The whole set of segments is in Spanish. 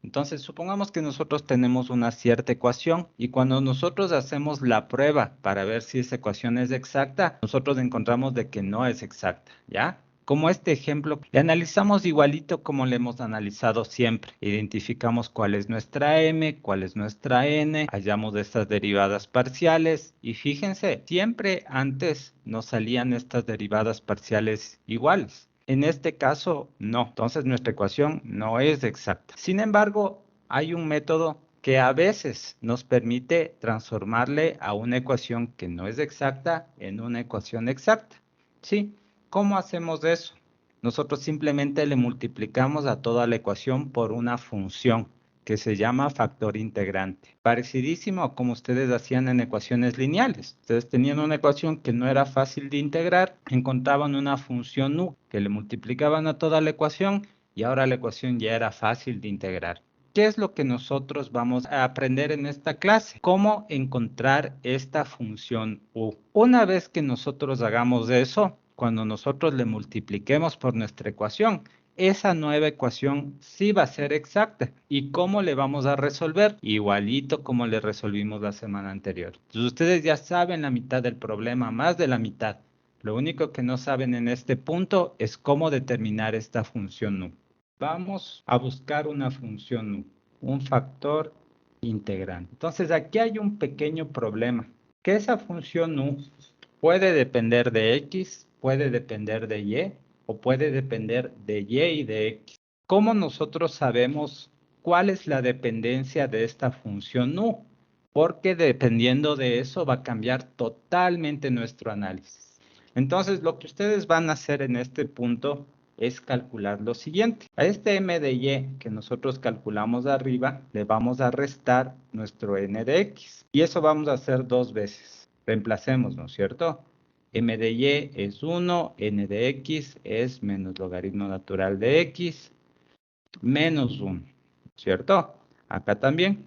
Entonces, supongamos que nosotros tenemos una cierta ecuación y cuando nosotros hacemos la prueba para ver si esa ecuación es exacta, nosotros encontramos de que no es exacta, ¿ya? Como este ejemplo, le analizamos igualito como le hemos analizado siempre. Identificamos cuál es nuestra m, cuál es nuestra n, hallamos estas derivadas parciales y fíjense, siempre antes nos salían estas derivadas parciales iguales. En este caso, no. Entonces, nuestra ecuación no es exacta. Sin embargo, hay un método que a veces nos permite transformarle a una ecuación que no es exacta en una ecuación exacta. ¿Sí? ¿Cómo hacemos eso? Nosotros simplemente le multiplicamos a toda la ecuación por una función que se llama factor integrante. Parecidísimo a como ustedes hacían en ecuaciones lineales. Ustedes tenían una ecuación que no era fácil de integrar, encontraban una función u que le multiplicaban a toda la ecuación y ahora la ecuación ya era fácil de integrar. ¿Qué es lo que nosotros vamos a aprender en esta clase? Cómo encontrar esta función u. Una vez que nosotros hagamos eso, cuando nosotros le multipliquemos por nuestra ecuación, esa nueva ecuación sí va a ser exacta. ¿Y cómo le vamos a resolver? Igualito como le resolvimos la semana anterior. Entonces ustedes ya saben la mitad del problema, más de la mitad. Lo único que no saben en este punto es cómo determinar esta función nu. Vamos a buscar una función nu, un factor integrante. Entonces aquí hay un pequeño problema, que esa función nu puede depender de x, puede depender de y, o puede depender de y y de x. ¿Cómo nosotros sabemos cuál es la dependencia de esta función nu? Porque dependiendo de eso va a cambiar totalmente nuestro análisis. Entonces, lo que ustedes van a hacer en este punto es calcular lo siguiente. A este m de y que nosotros calculamos arriba, le vamos a restar nuestro n de x. Y eso vamos a hacer dos veces. Reemplacemos, ¿no es cierto? M de y es 1, n de x es menos logaritmo natural de x, menos 1, ¿cierto? Acá también.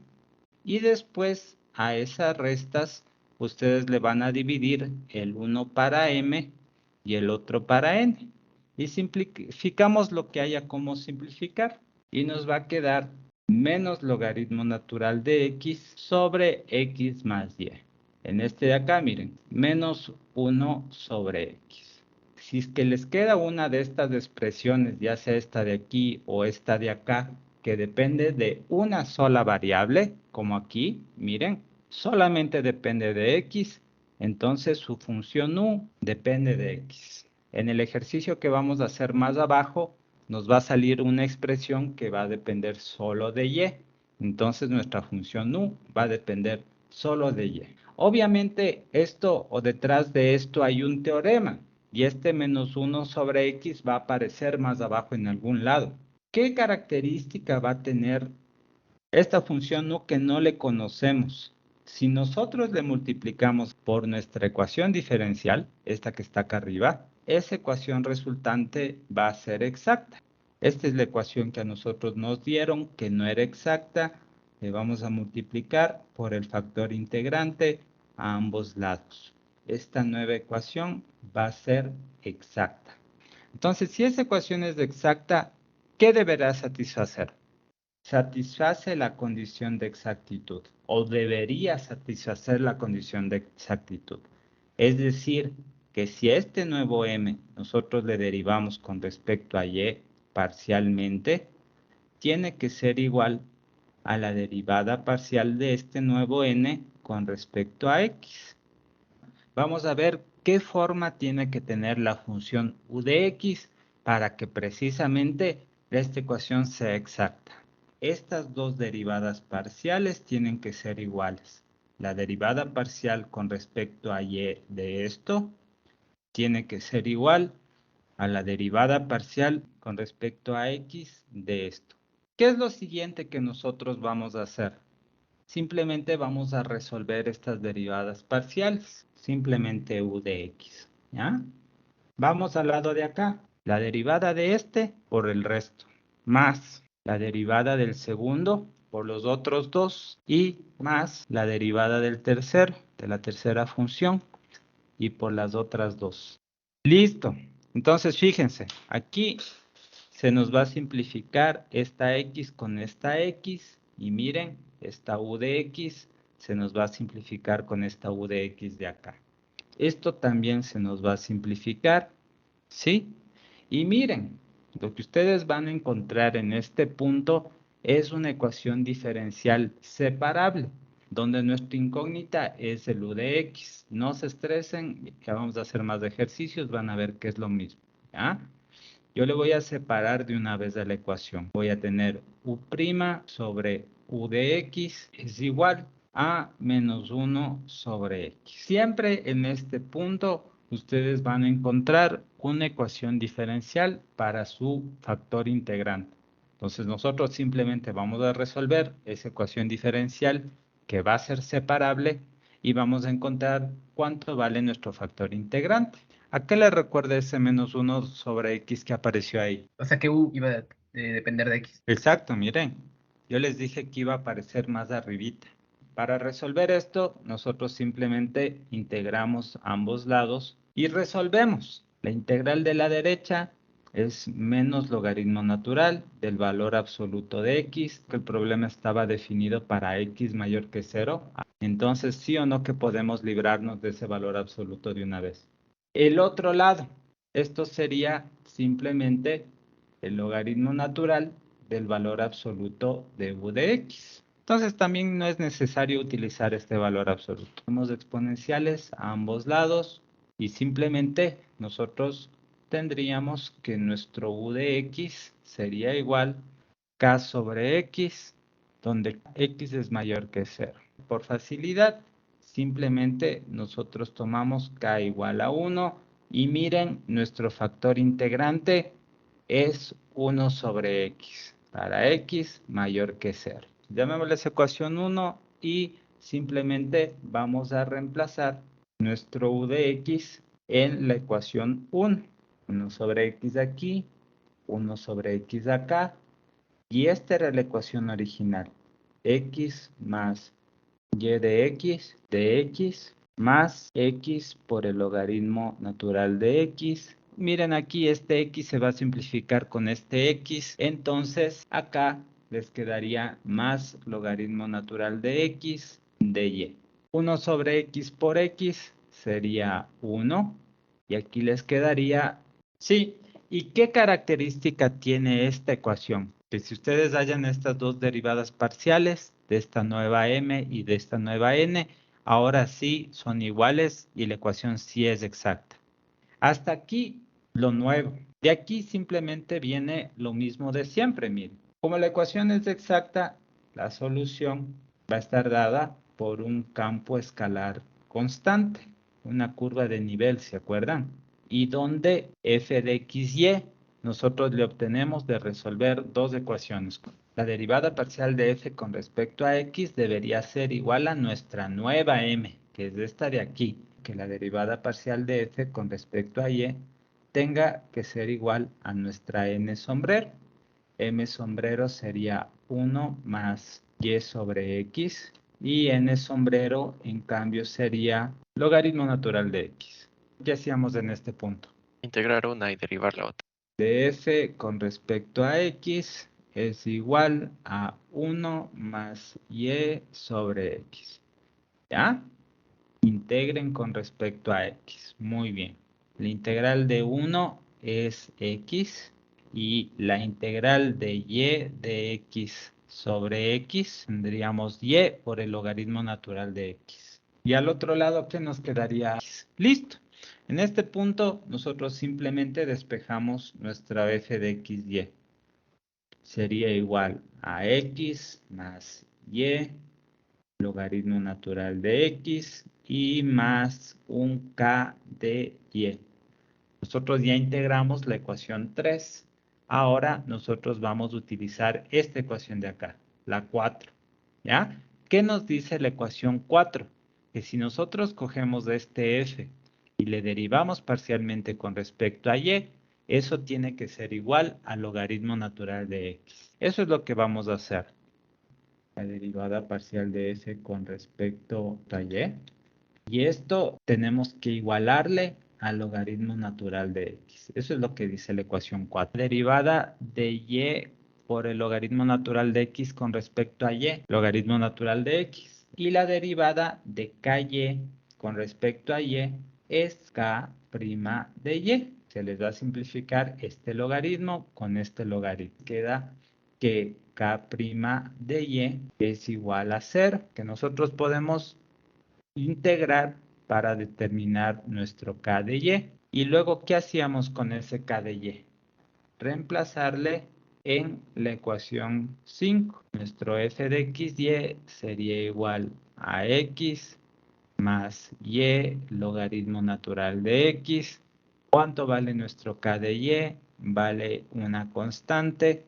Y después a esas restas, ustedes le van a dividir el 1 para m y el otro para n. Y simplificamos lo que haya como simplificar. Y nos va a quedar menos logaritmo natural de x sobre x más y. En este de acá, miren, menos 1 sobre x. Si es que les queda una de estas expresiones, ya sea esta de aquí o esta de acá, que depende de una sola variable, como aquí, miren, solamente depende de x, entonces su función u depende de x. En el ejercicio que vamos a hacer más abajo, nos va a salir una expresión que va a depender solo de y. Entonces nuestra función u va a depender solo de y. Obviamente esto o detrás de esto hay un teorema y este menos 1 sobre x va a aparecer más abajo en algún lado. ¿Qué característica va a tener esta función u que no le conocemos? Si nosotros le multiplicamos por nuestra ecuación diferencial, esta que está acá arriba, esa ecuación resultante va a ser exacta. Esta es la ecuación que a nosotros nos dieron, que no era exacta. Le vamos a multiplicar por el factor integrante a ambos lados. Esta nueva ecuación va a ser exacta. Entonces, si esa ecuación es exacta, ¿qué deberá satisfacer? Satisface la condición de exactitud o debería satisfacer la condición de exactitud. Es decir, que si a este nuevo m nosotros le derivamos con respecto a y parcialmente, tiene que ser igual a la derivada parcial de este nuevo n con respecto a x. Vamos a ver qué forma tiene que tener la función u de x para que precisamente esta ecuación sea exacta. Estas dos derivadas parciales tienen que ser iguales. La derivada parcial con respecto a y de esto tiene que ser igual a la derivada parcial con respecto a x de esto. ¿Qué es lo siguiente que nosotros vamos a hacer? Simplemente vamos a resolver estas derivadas parciales. Simplemente u de x. ¿Ya? Vamos al lado de acá. La derivada de este por el resto. Más la derivada del segundo por los otros dos. Y más la derivada del tercero, de la tercera función. Y por las otras dos. Listo. Entonces fíjense. Aquí se nos va a simplificar esta X con esta X. Y miren, esta U de X se nos va a simplificar con esta U de X de acá. Esto también se nos va a simplificar, ¿sí? Y miren, lo que ustedes van a encontrar en este punto es una ecuación diferencial separable, donde nuestra incógnita es el U de X. No se estresen, ya vamos a hacer más ejercicios, van a ver que es lo mismo, ¿ya? Yo le voy a separar de una vez de la ecuación. Voy a tener U' sobre U de X es igual a menos 1 sobre X. Siempre en este punto ustedes van a encontrar una ecuación diferencial para su factor integrante. Entonces nosotros simplemente vamos a resolver esa ecuación diferencial que va a ser separable y vamos a encontrar cuánto vale nuestro factor integrante. ¿A qué le recuerda ese menos 1 sobre X que apareció ahí? O sea que U iba a depender de X. Exacto, miren. Yo les dije que iba a aparecer más arribita. Para resolver esto, nosotros simplemente integramos ambos lados y resolvemos. La integral de la derecha es menos logaritmo natural del valor absoluto de X, que el problema estaba definido para X mayor que 0. Entonces, sí o no que podemos librarnos de ese valor absoluto de una vez. El otro lado, esto sería simplemente el logaritmo natural del valor absoluto de U de X. Entonces también no es necesario utilizar este valor absoluto. Tenemos exponenciales a ambos lados y simplemente nosotros tendríamos que nuestro U de X sería igual K sobre X, donde X es mayor que 0. Por facilidad, simplemente nosotros tomamos K igual a 1 y miren, nuestro factor integrante es 1 sobre X, para X mayor que 0. Llamémosle esa ecuación 1 y simplemente vamos a reemplazar nuestro U de X en la ecuación 1. 1 sobre X aquí, 1 sobre X acá, y esta era la ecuación original. X más y de X más X por el logaritmo natural de X. Miren aquí, este X se va a simplificar con este X. Entonces, acá les quedaría más logaritmo natural de X de Y. 1 sobre X por X sería 1. Y aquí les quedaría, sí. ¿Y qué característica tiene esta ecuación? Que si ustedes hallan estas dos derivadas parciales de esta nueva m y de esta nueva n, ahora sí son iguales y la ecuación sí es exacta. Hasta aquí lo nuevo. De aquí simplemente viene lo mismo de siempre, miren. Como la ecuación es exacta, la solución va a estar dada por un campo escalar constante, una curva de nivel, ¿se acuerdan? Y donde f de x, y nosotros le obtenemos de resolver dos ecuaciones. La derivada parcial de f con respecto a x debería ser igual a nuestra nueva m, que es esta de aquí, que la derivada parcial de f con respecto a y tenga que ser igual a nuestra n sombrero. M sombrero sería 1 más y sobre x, y n sombrero en cambio sería logaritmo natural de x. ¿Qué hacíamos en este punto? Integrar una y derivar la otra. De f con respecto a x es igual a 1 más y sobre x. ¿Ya? Integren con respecto a x. Muy bien. La integral de 1 es x y la integral de y de x sobre x tendríamos y por el logaritmo natural de x. Y al otro lado, ¿qué nos quedaría? X. Listo. En este punto, nosotros simplemente despejamos nuestra f de x, y. Sería igual a x más y logaritmo natural de x y más un k de y. Nosotros ya integramos la ecuación 3. Ahora nosotros vamos a utilizar esta ecuación de acá, la 4. ¿Ya? ¿Qué nos dice la ecuación 4? Que si nosotros cogemos este f y le derivamos parcialmente con respecto a y, eso tiene que ser igual al logaritmo natural de x. Eso es lo que vamos a hacer. La derivada parcial de f con respecto a y. Y esto tenemos que igualarle al logaritmo natural de x. Eso es lo que dice la ecuación 4. Derivada de y por el logaritmo natural de x con respecto a y, logaritmo natural de x. Y la derivada de ky con respecto a y es k' de y. Se les va a simplificar este logaritmo con este logaritmo. Queda que k' de y es igual a 0, que nosotros podemos integrar para determinar nuestro k de y. Y luego, ¿qué hacíamos con ese k de y? Reemplazarle en la ecuación 5. Nuestro f de xy sería igual a x más y logaritmo natural de x. ¿Cuánto vale nuestro k de y? Vale una constante.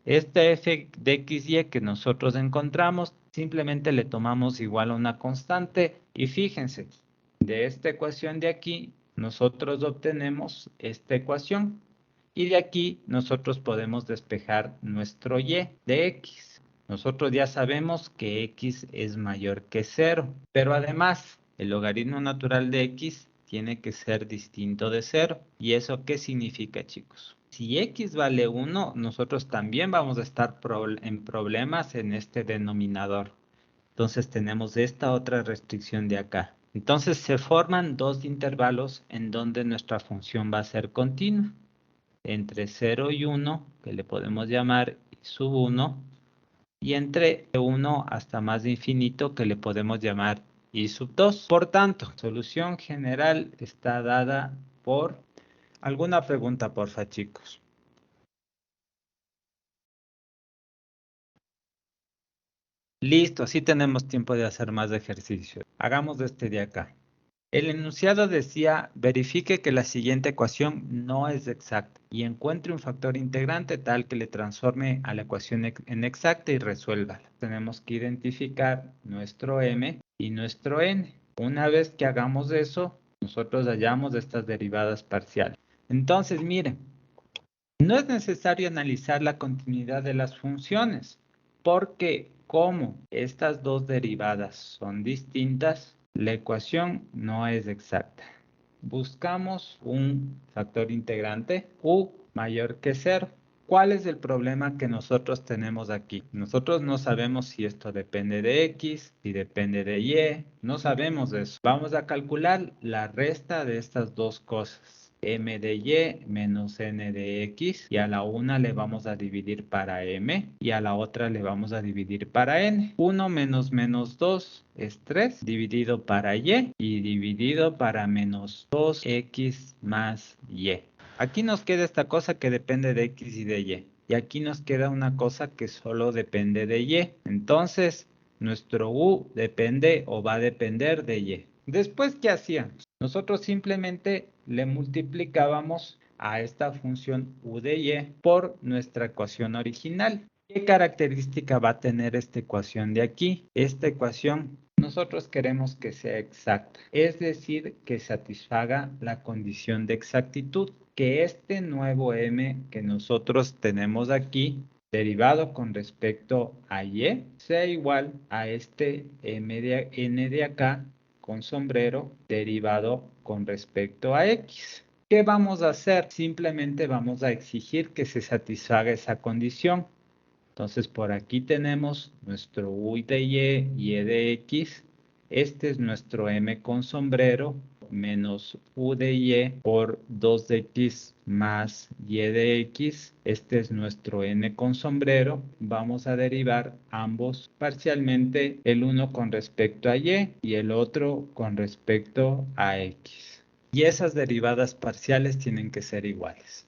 Este f de xy que nosotros encontramos, simplemente le tomamos igual a una constante y fíjense, de esta ecuación de aquí, nosotros obtenemos esta ecuación y de aquí nosotros podemos despejar nuestro y de x. Nosotros ya sabemos que x es mayor que 0, pero además el logaritmo natural de x tiene que ser distinto de 0. ¿Y eso qué significa, chicos? Si x vale 1, nosotros también vamos a estar en problemas en este denominador. Entonces tenemos esta otra restricción de acá. Entonces se forman dos intervalos en donde nuestra función va a ser continua. Entre 0 y 1, que le podemos llamar y sub 1, y entre 1 hasta más de infinito, que le podemos llamar y sub 2. Por tanto, solución general está dada por... ¿Alguna pregunta, porfa, chicos? Listo, así tenemos tiempo de hacer más ejercicio. Hagamos este de acá. El enunciado decía, verifique que la siguiente ecuación no es exacta y encuentre un factor integrante tal que le transforme a la ecuación en exacta y resuélvala. Tenemos que identificar nuestro m y nuestro n. Una vez que hagamos eso, nosotros hallamos estas derivadas parciales. Entonces, miren, no es necesario analizar la continuidad de las funciones, porque como estas dos derivadas son distintas, la ecuación no es exacta. Buscamos un factor integrante u mayor que 0. ¿Cuál es el problema que nosotros tenemos aquí? Nosotros no sabemos si esto depende de x, si depende de y, no sabemos eso. Vamos a calcular la resta de estas dos cosas. M de y menos n de x, y a la una le vamos a dividir para m y a la otra le vamos a dividir para n. 1 menos menos 2 es 3, dividido para y dividido para menos 2x más y. Aquí nos queda esta cosa que depende de x y de y. Y aquí nos queda una cosa que solo depende de y. Entonces, nuestro u depende o va a depender de y. Después, ¿qué hacíamos? Nosotros simplemente le multiplicábamos a esta función u de y por nuestra ecuación original. ¿Qué característica va a tener esta ecuación de aquí? Esta ecuación nosotros queremos que sea exacta, es decir, que satisfaga la condición de exactitud, que este nuevo m que nosotros tenemos aquí, derivado con respecto a y, sea igual a este n de acá con sombrero derivado con respecto a x. ¿Qué vamos a hacer? Simplemente vamos a exigir que se satisfaga esa condición. Entonces por aquí tenemos nuestro u de y de x. Este es nuestro m con sombrero menos u de y por 2 de x más y de x. Este es nuestro n con sombrero. Vamos a derivar ambos parcialmente, el uno con respecto a y el otro con respecto a x. Y esas derivadas parciales tienen que ser iguales.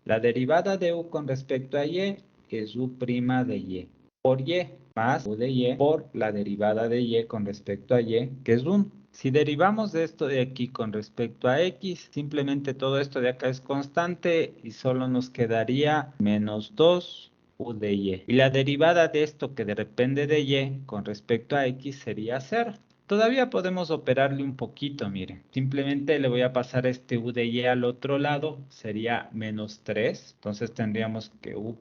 La derivada de u con respecto a y es u' de y por y más u de y por la derivada de y con respecto a y, que es 1. Si derivamos de esto de aquí con respecto a x, simplemente todo esto de acá es constante y solo nos quedaría menos 2 u de y. Y la derivada de esto que depende de y con respecto a x sería 0. Todavía podemos operarle un poquito, miren. Simplemente le voy a pasar este u de y al otro lado, sería menos 3. Entonces tendríamos que u'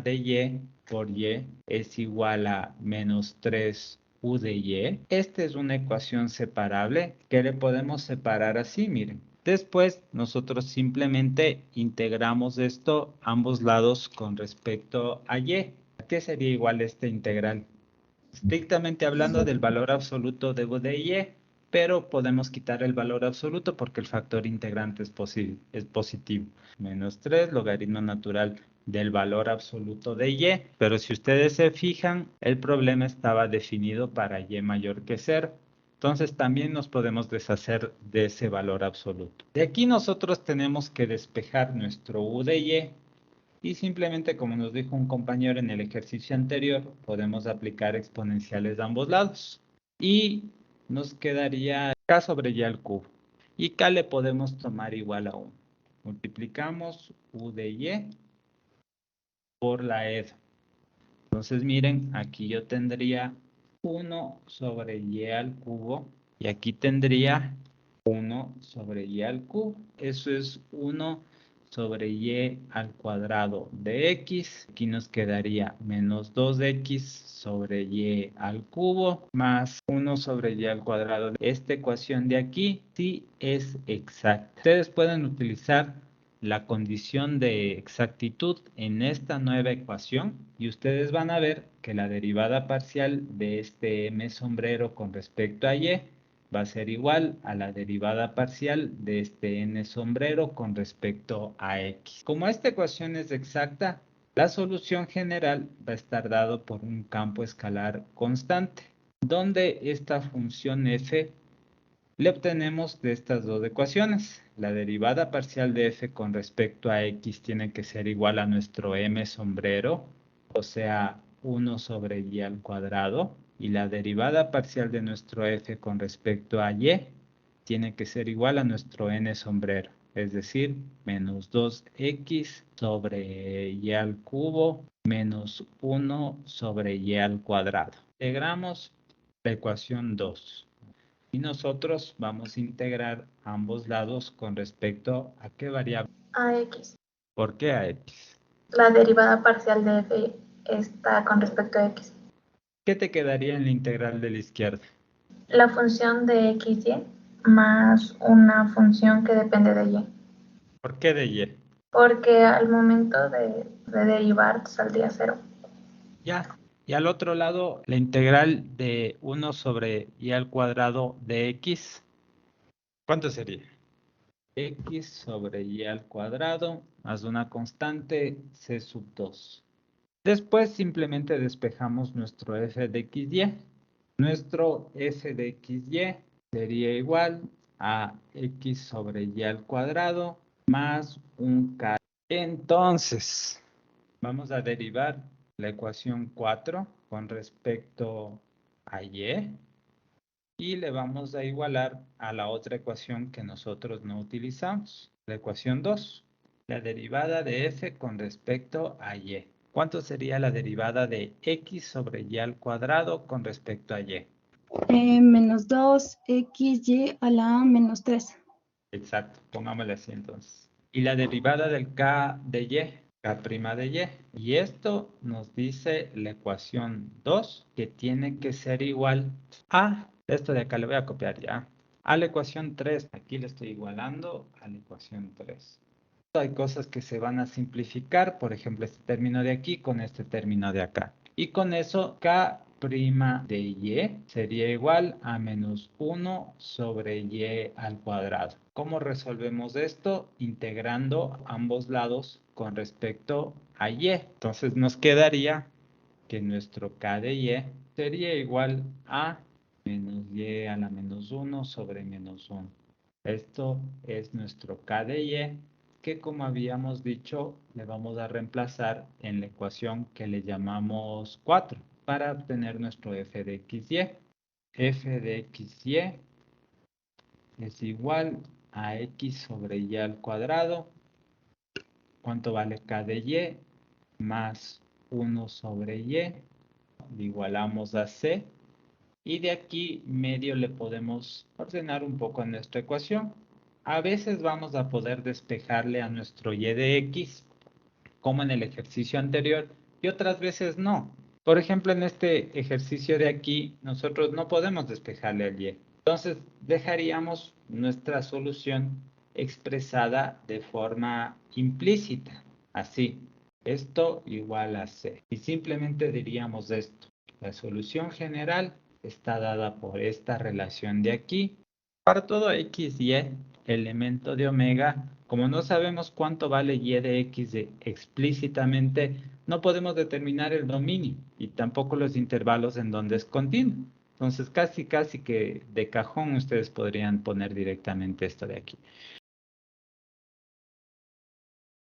de y por y es igual a menos 3 u de y. Esta es una ecuación separable que le podemos separar así, miren. Después, nosotros simplemente integramos esto ambos lados con respecto a y. ¿A qué sería igual esta integral? Estrictamente hablando del valor absoluto de u de y, pero podemos quitar el valor absoluto porque el factor integrante es positivo. Menos 3, logaritmo natural del valor absoluto de y. Pero si ustedes se fijan, el problema estaba definido para y mayor que 0. Entonces también nos podemos deshacer de ese valor absoluto. De aquí nosotros tenemos que despejar nuestro u de y simplemente, como nos dijo un compañero en el ejercicio anterior, podemos aplicar exponenciales de ambos lados. Y nos quedaría k sobre y al cubo. Y k le podemos tomar igual a 1. Multiplicamos u de y por la ed. Entonces miren, aquí yo tendría 1 sobre y al cubo y aquí tendría 1 sobre y al cubo. Eso es 1 sobre y al cuadrado de x. Aquí nos quedaría menos 2x sobre y al cubo más 1 sobre y al cuadrado. Esta ecuación de aquí sí es exacta. Ustedes pueden utilizar la condición de exactitud en esta nueva ecuación y ustedes van a ver que la derivada parcial de este m sombrero con respecto a y va a ser igual a la derivada parcial de este n sombrero con respecto a x. Como esta ecuación es exacta, la solución general va a estar dado por un campo escalar constante, donde esta función f le obtenemos de estas dos ecuaciones. La derivada parcial de f con respecto a x tiene que ser igual a nuestro m sombrero, o sea, 1 sobre y al cuadrado. Y la derivada parcial de nuestro f con respecto a y tiene que ser igual a nuestro n sombrero, es decir, menos 2x sobre y al cubo menos 1 sobre y al cuadrado. Integramos la ecuación 2. Y nosotros vamos a integrar ambos lados con respecto a qué variable. A x. ¿Por qué a x? La derivada parcial de f está con respecto a x. ¿Qué te quedaría en la integral de la izquierda? La función de xy más una función que depende de y. ¿Por qué de y? Porque al momento de derivar saldría 0. Ya. Y al otro lado, la integral de 1 sobre y al cuadrado de x. ¿Cuánto sería? X sobre y al cuadrado más una constante c sub 2. Después simplemente despejamos nuestro f de xy. Nuestro f de xy sería igual a x sobre y al cuadrado más un k. Entonces, vamos a derivar la ecuación 4 con respecto a y y le vamos a igualar a la otra ecuación que nosotros no utilizamos, la ecuación 2, la derivada de f con respecto a y. ¿Cuánto sería la derivada de x sobre y al cuadrado con respecto a y? Menos 2xy a la menos 3. Exacto, pongámosle así entonces. Y la derivada del k de y, k' de y. Y esto nos dice la ecuación 2, que tiene que ser igual a, esto de acá le voy a copiar ya, a la ecuación 3. Aquí le estoy igualando a la ecuación 3. Hay cosas que se van a simplificar, por ejemplo, este término de aquí con este término de acá. Y con eso, k' de y sería igual a menos 1 sobre y al cuadrado. ¿Cómo resolvemos esto? Integrando ambos lados con respecto a y. Entonces nos quedaría que nuestro k de y sería igual a menos y a la menos 1 sobre menos 1. Esto es nuestro k de y, que como habíamos dicho, le vamos a reemplazar en la ecuación que le llamamos 4 para obtener nuestro f de xy. F de xy es igual a x sobre y al cuadrado. ¿Cuánto vale k de y? Más 1 sobre y. Le igualamos a c. Y de aquí medio le podemos ordenar un poco a nuestra ecuación. A veces vamos a poder despejarle a nuestro y de x, como en el ejercicio anterior, y otras veces no. Por ejemplo, en este ejercicio de aquí, nosotros no podemos despejarle al y. Entonces, dejaríamos nuestra solución expresada de forma implícita, así, esto igual a C. Y simplemente diríamos esto, la solución general está dada por esta relación de aquí. Para todo x, y, elemento de omega, como no sabemos cuánto vale y de x explícitamente, no podemos determinar el dominio y tampoco los intervalos en donde es continuo. Entonces, casi que de cajón ustedes podrían poner directamente esto de aquí.